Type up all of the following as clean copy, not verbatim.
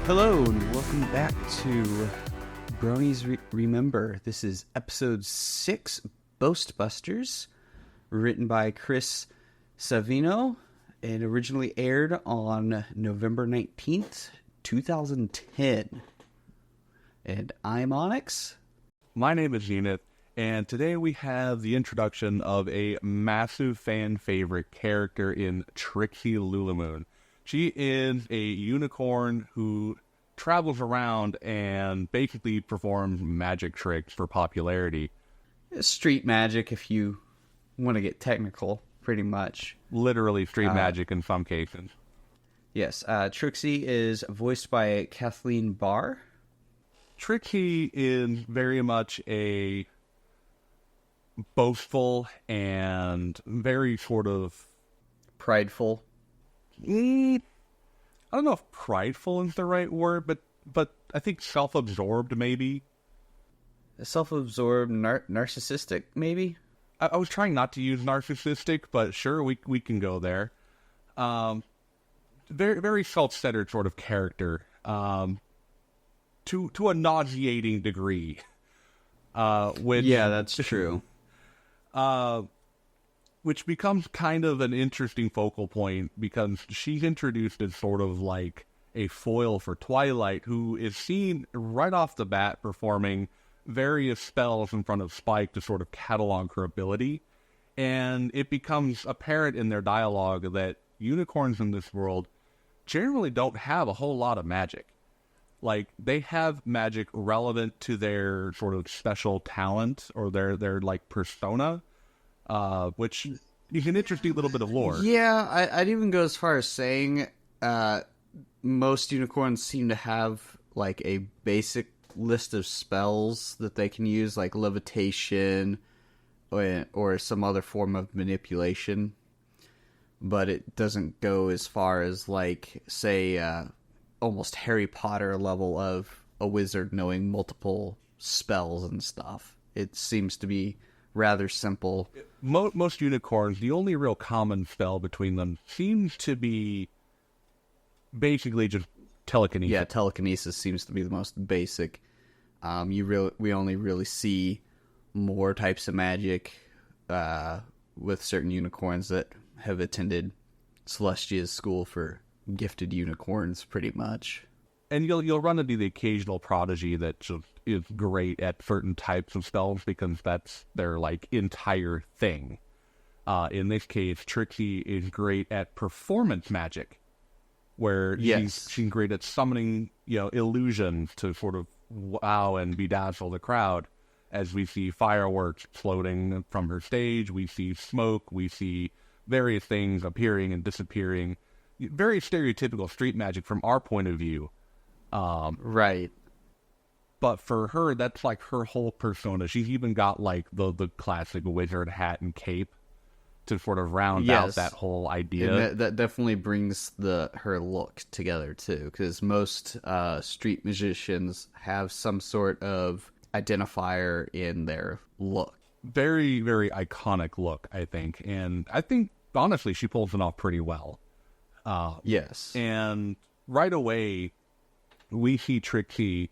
Hello and welcome back to Bronies Remember. This is episode 6, Boast Busters, written by Chris Savino. It originally aired on November 19th, 2010. And I'm Onyx. My name is Zenith, and today we have the introduction of a massive fan favorite character in Trixie Lulamoon. She is a unicorn who travels around and basically performs magic tricks for popularity. Street magic, if you want to get technical, pretty much. Literally street magic in some cases. Yes, Trixie is voiced by Kathleen Barr. Trixie is very much a boastful and very sort of Prideful. I don't know if prideful is the right word, but I think self-absorbed maybe. Self-absorbed, narcissistic, maybe? I was trying not to use narcissistic, but sure, we can go there. Very, very self-centered sort of character, to a nauseating degree. Which, yeah, that's true. Which becomes kind of an interesting focal point because she's introduced as sort of like a foil for Twilight, who is seen right off the bat performing various spells in front of Spike to sort of catalog her ability. And it becomes apparent in their dialogue that unicorns in this world generally don't have a whole lot of magic. Like, they have magic relevant to their sort of special talent or their like persona, which is an interesting little bit of lore. Yeah, I'd even go as far as saying most unicorns seem to have like a basic list of spells that they can use, like levitation or some other form of manipulation. But it doesn't go as far as, like, say, almost Harry Potter level of a wizard knowing multiple spells and stuff. It seems to be rather simple. Most unicorns, the only real common spell between them seems to be basically just telekinesis. Yeah, telekinesis seems to be the most basic. We only really see more types of magic with certain unicorns that have attended Celestia's school for gifted unicorns, pretty much. And you'll run into the occasional prodigy that just is great at certain types of spells because that's their like entire thing. In this case, Trixie is great at performance magic, where she's great at summoning illusions to sort of wow and bedazzle the crowd. As we see fireworks floating from her stage, we see smoke, we see various things appearing and disappearing. Very stereotypical street magic from our point of view. Right. But for her, that's like her whole persona. She's even got like the classic wizard hat and cape to sort of round out that whole idea. And that definitely brings her look together too, because most street magicians have some sort of identifier in their look. Very, very iconic look, I think. And I think, honestly, she pulls it off pretty well. Yes. And right away, we see Trixie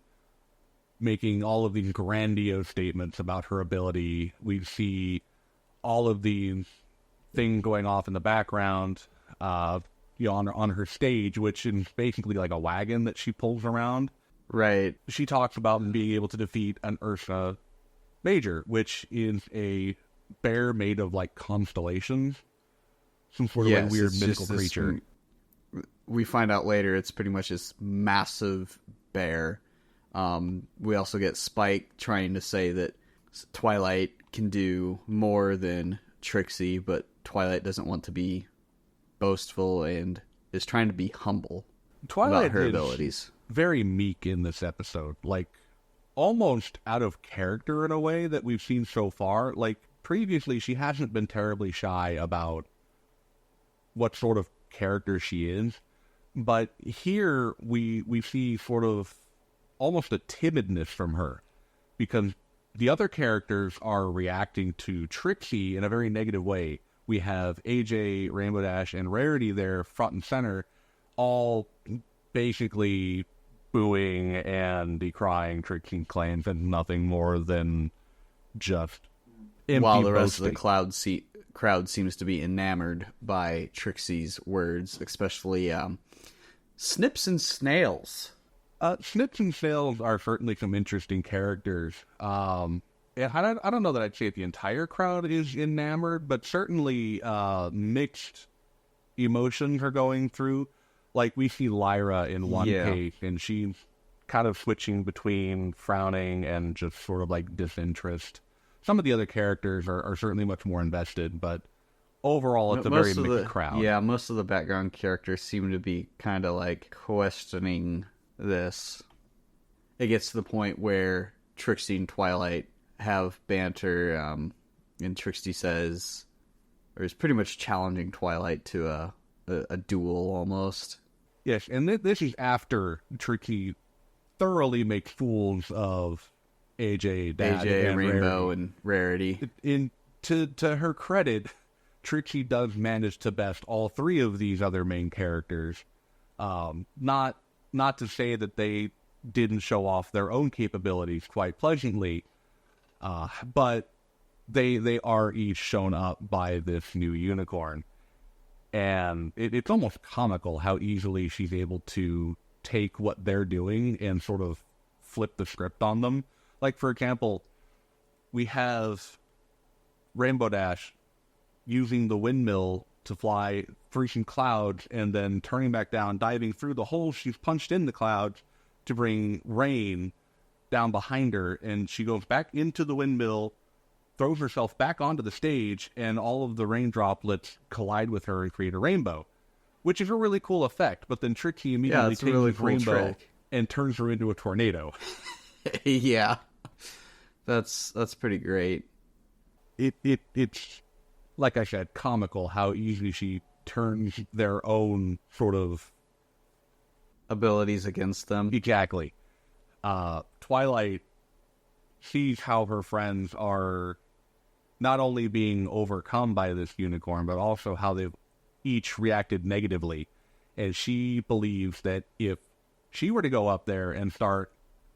making all of these grandiose statements about her ability. We see all of these things going off in the background, on her stage, which is basically like a wagon that she pulls around. Right. She talks about being able to defeat an Ursa Major, which is a bear made of like constellations, some sort of like weird mythical creature. We find out later it's pretty much this massive bear. We also get Spike trying to say that Twilight can do more than Trixie, but Twilight doesn't want to be boastful and is trying to be humble about her abilities. Very meek in this episode, like almost out of character in a way that we've seen so far. Like previously, she hasn't been terribly shy about what sort of character she is, but here we see sort of almost a timidness from her, because the other characters are reacting to Trixie in a very negative way. We have AJ, Rainbow Dash, and Rarity there front and center, all basically booing and decrying Trixie's claims and nothing more than just empty While the rest of boasting. the crowd seems to be enamored by Trixie's words, especially Snips and Snails. Snips and Snails are certainly some interesting characters. And I don't know that I'd say the entire crowd is enamored, but certainly mixed emotions are going through. Like, we see Lyra in one case, and she's kind of switching between frowning and just sort of like disinterest. Some of the other characters are certainly much more invested, but overall it's a very mixed crowd. Yeah, most of the background characters seem to be kind of like questioning this. It gets to the point where Trixie and Twilight have banter, and Trixie says, or is pretty much challenging Twilight to a duel almost. Yes, and this is after Trixie thoroughly makes fools of AJ, Dad, and Rainbow, Rarity. and Rarity. To her credit, Trixie does manage to best all three of these other main characters. Not to say that they didn't show off their own capabilities quite pleasantly, but they are each shown up by this new unicorn. And it's almost comical how easily she's able to take what they're doing and sort of flip the script on them. Like, for example, we have Rainbow Dash using the windmill to fly through some clouds and then turning back down, diving through the holes she's punched in the clouds to bring rain down behind her. And she goes back into the windmill, throws herself back onto the stage, and all of the rain droplets collide with her and create a rainbow, which is a really cool effect. But then Trixie immediately takes really this cool rainbow trick and turns her into a tornado. Yeah, that's pretty great. It's, like I said, comical how easily she turns their own sort of abilities against them. Exactly. Twilight sees how her friends are not only being overcome by this unicorn, but also how they've each reacted negatively. And she believes that if she were to go up there and start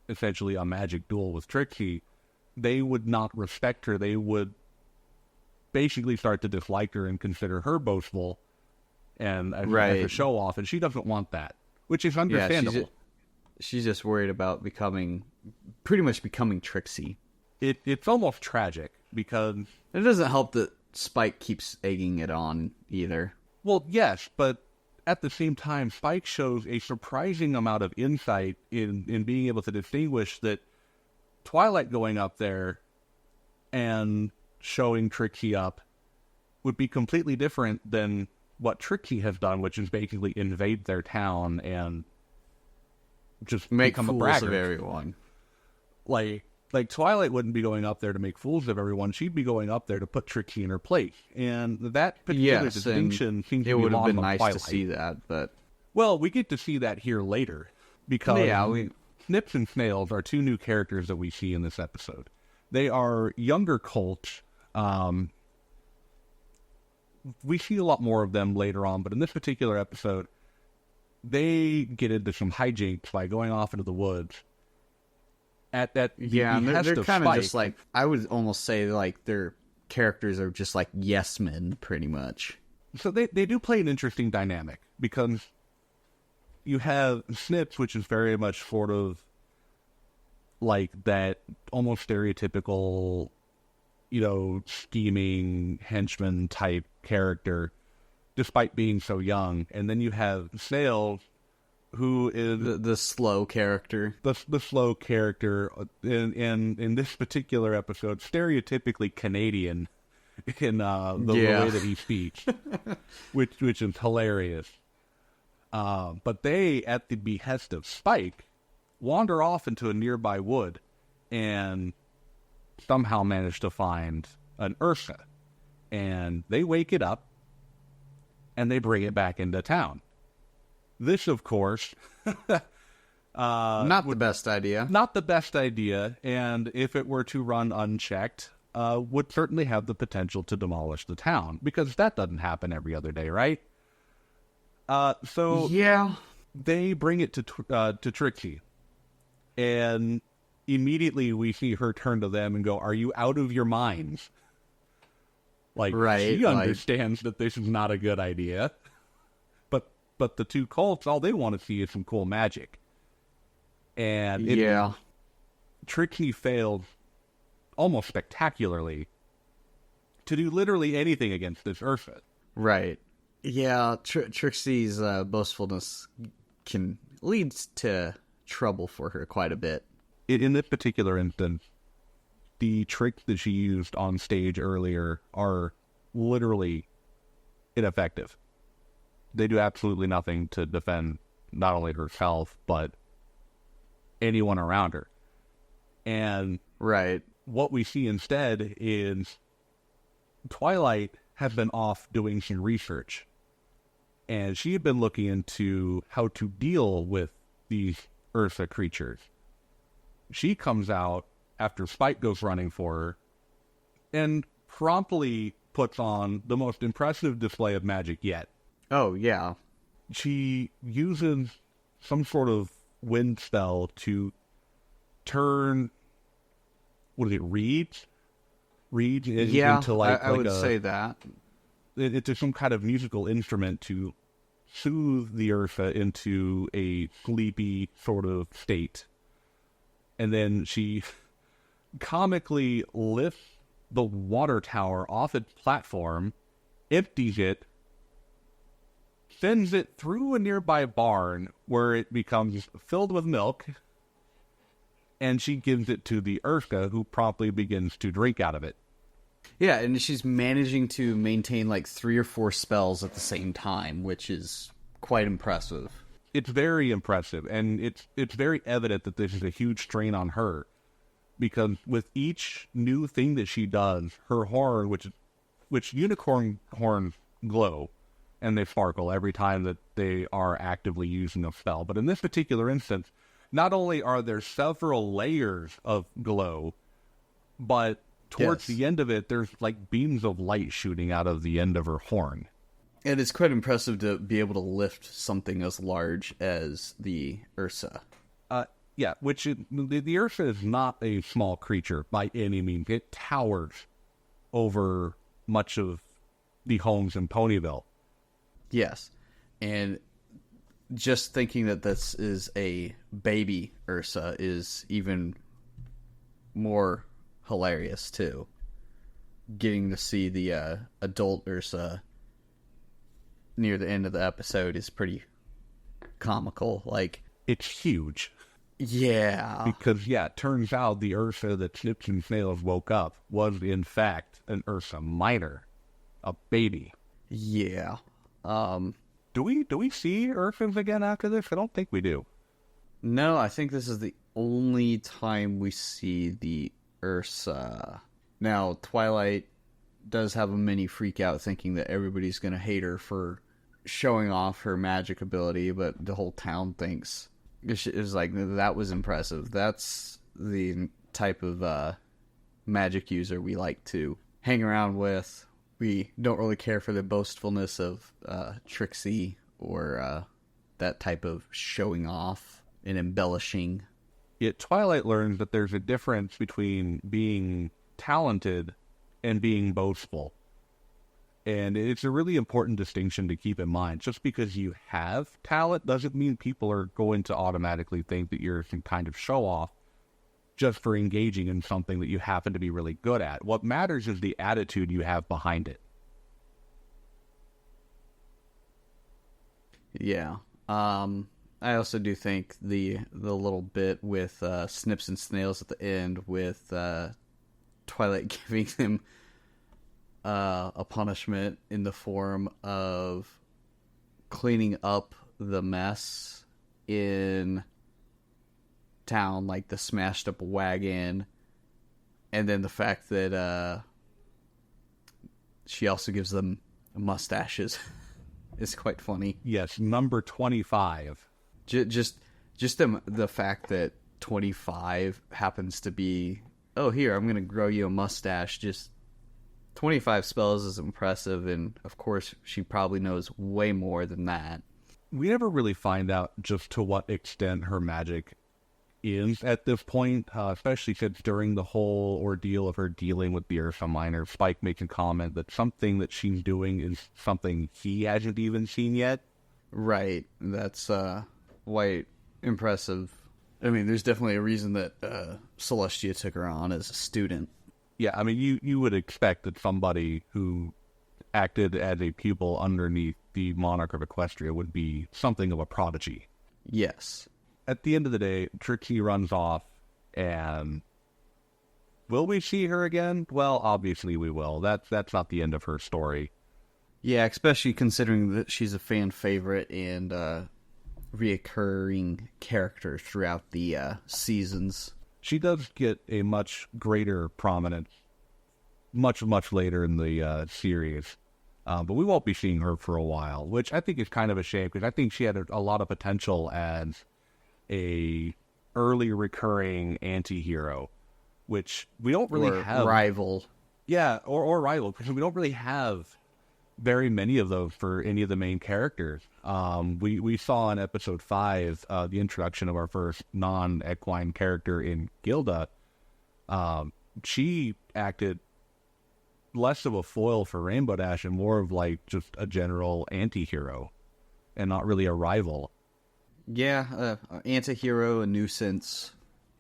essentially a magic duel with Trixie, they would not respect her. They would basically start to dislike her and consider her boastful and as a show off. And she doesn't want that, which is understandable. Yeah, she's just worried about pretty much becoming Trixie. It's almost tragic because it doesn't help that Spike keeps egging it on either. Well, yes, but at the same time, Spike shows a surprising amount of insight in being able to distinguish that Twilight going up there and showing Trixie up would be completely different than what Trixie has done, which is basically invade their town and just make become fools a braggart of everyone. Like Twilight wouldn't be going up there to make fools of everyone. She'd be going up there to put Trixie in her place. And that particular distinction seems to be would have been nice Twilight. to see that, but well, we get to see that here later because Snips and Snails are two new characters that we see in this episode. They are younger colts. We see a lot more of them later on, but in this particular episode, they get into some hijinks by going off into the woods. At that, they're kind of just like, I would almost say like their characters are just like yes men, pretty much. So they do play an interesting dynamic because you have Snips, which is very much sort of like that almost stereotypical, scheming henchman type character, despite being so young. And then you have Snails, who is the slow character. The slow character in this particular episode, stereotypically Canadian in the way that he speaks, which is hilarious. But they, at the behest of Spike, wander off into a nearby wood and somehow manage to find an Ursa. And they wake it up and they bring it back into town. This, of course, not the best idea. Not the best idea, and if it were to run unchecked, would certainly have the potential to demolish the town, because that doesn't happen every other day, right? So yeah, they bring it to Trixie, And immediately we see her turn to them and go, "Are you out of your minds?" Like, right, she understands that this is not a good idea. But the two cults, all they want to see is some cool magic. And Trixie failed almost spectacularly to do literally anything against this Ursa. Right. Yeah, Trixie's boastfulness can lead to trouble for her quite a bit. In this particular instance, the tricks that she used on stage earlier are literally ineffective. They do absolutely nothing to defend not only herself, but anyone around her. And right, what we see instead is Twilight has been off doing some research. And she had been looking into how to deal with these Ursa creatures. She comes out after Spike goes running for her and promptly puts on the most impressive display of magic yet. Oh, yeah. She uses some sort of wind spell to turn, reeds? Reeds into like I would say that. Into some kind of musical instrument to soothe the Ursa into a sleepy sort of state. And then she comically lifts the water tower off its platform, empties it, sends it through a nearby barn where it becomes filled with milk, and she gives it to the Ursa, who promptly begins to drink out of it. Yeah, and she's managing to maintain like 3 or 4 spells at the same time, which is quite impressive. It's very impressive, and it's very evident that this is a huge strain on her, because with each new thing that she does, her horn, which unicorn horns glow, and they sparkle every time that they are actively using a spell. But in this particular instance, not only are there several layers of glow, but towards the end of it, there's like beams of light shooting out of the end of her horn. And it's quite impressive to be able to lift something as large as the Ursa. Yeah, the Ursa is not a small creature by any means. It towers over much of the homes in Ponyville. Yes, and just thinking that this is a baby Ursa is even more hilarious, too. Getting to see the adult Ursa near the end of the episode is pretty comical. Like, it's huge. Yeah. Because, it turns out the Ursa that Snips and Snails woke up was, in fact, an Ursa minor. A baby. Yeah. Do we see Ursas again after this? I don't think we do. No, I think this is the only time we see the Ursa. Now, Twilight does have a mini freak out thinking that everybody's going to hate her for showing off her magic ability, but the whole town thinks it's like, that was impressive. That's the type of magic user we like to hang around with. We don't really care for the boastfulness of Trixie or that type of showing off and embellishing. Yet Twilight learns that there's a difference between being talented and being boastful. And it's a really important distinction to keep in mind. Just because you have talent doesn't mean people are going to automatically think that you're some kind of show-off just for engaging in something that you happen to be really good at. What matters is the attitude you have behind it. Yeah. I also do think the little bit with Snips and Snails at the end with Twilight giving them a punishment in the form of cleaning up the mess in town, like the smashed up wagon, and then the fact that she also gives them mustaches is quite funny. Yes, number 25. Just the fact that 25 happens to be, oh, here, I'm going to grow you a mustache. Just 25 spells is impressive, and of course, she probably knows way more than that. We never really find out just to what extent her magic is at this point, especially since during the whole ordeal of her dealing with the Ursa Minor, Spike makes a comment that something that she's doing is something he hasn't even seen yet. Right. That's quite impressive. I mean, there's definitely a reason that Celestia took her on as a student. Yeah, I mean, you would expect that somebody who acted as a pupil underneath the monarch of Equestria would be something of a prodigy. Yes. At the end of the day, Trixie runs off, and will we see her again? Well, obviously we will. That's not the end of her story. Yeah, especially considering that she's a fan favorite and reoccurring character throughout the seasons. She does get a much greater prominence much later in the series. But we won't be seeing her for a while, which I think is kind of a shame, because I think she had a lot of potential as a early recurring anti-hero, which we don't really have. Rival. Yeah, or rival, because we don't really have very many of those for any of the main characters. We saw in episode 5 the introduction of our first non-equine character in Gilda. She acted less of a foil for Rainbow Dash and more of like just a general anti-hero and not really a rival. Yeah, anti-hero, a nuisance.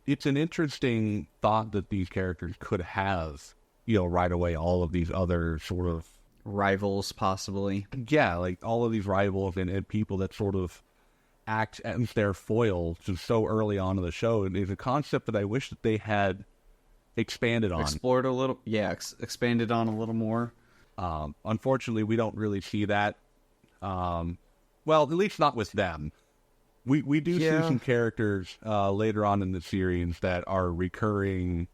It's an interesting thought that these characters could have, right away, all of these other sort of rivals, possibly. Yeah, like all of these rivals and people that sort of act as their foils just so early on in the show. It is a concept that I wish that they had expanded on. Explored a little, yeah, expanded on a little more. Unfortunately, we don't really see that. Well, at least not with them. We do see some characters later on in the series that are recurring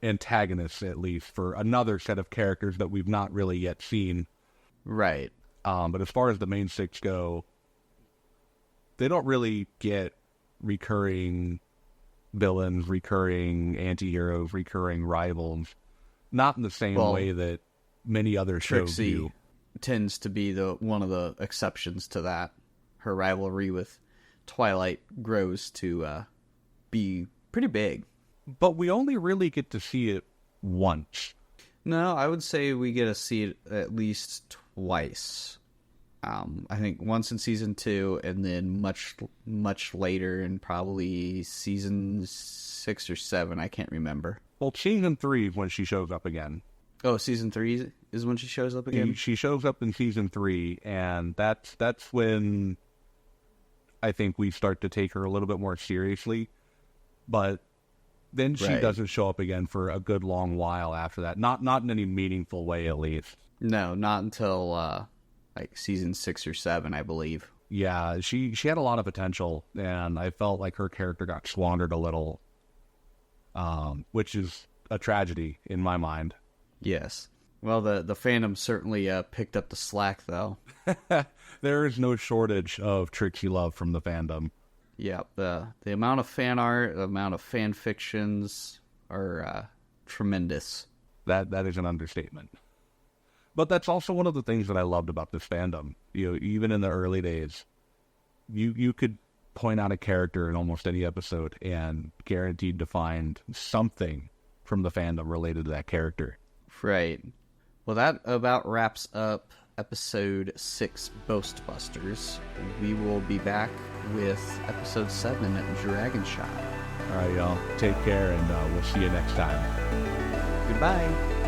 antagonists, at least, for another set of characters that we've not really yet seen. Right. But as far as the main 6 go, they don't really get recurring villains, recurring anti-heroes, recurring rivals. Not in the same way that many other shows do. Tends to be one of the exceptions to that. Her rivalry with Twilight grows to be pretty big. But we only really get to see it once. No, I would say we get to see it at least twice. I think once in season 2, and then much later in probably season 6 or 7. I can't remember. Well, season 3 is when she shows up again. Oh, season 3 is when she shows up again? She shows up in season 3, and that's when I think we start to take her a little bit more seriously. But then she doesn't show up again for a good long while after that. Not in any meaningful way, at least. No, not until like season 6 or 7, I believe. Yeah, she had a lot of potential, and I felt like her character got squandered a little, which is a tragedy in my mind. Yes. Well, the fandom certainly picked up the slack, though. There is no shortage of Trixie love from the fandom. Yeah, the amount of fan art, the amount of fan fictions are tremendous. That is an understatement. But that's also one of the things that I loved about this fandom. Even in the early days, you could point out a character in almost any episode and guaranteed to find something from the fandom related to that character. Right. Well, that about wraps up episode 6, Boast Busters. We will be back with episode 7, Dragon Shot. All right, y'all. Take care, and we'll see you next time. Goodbye.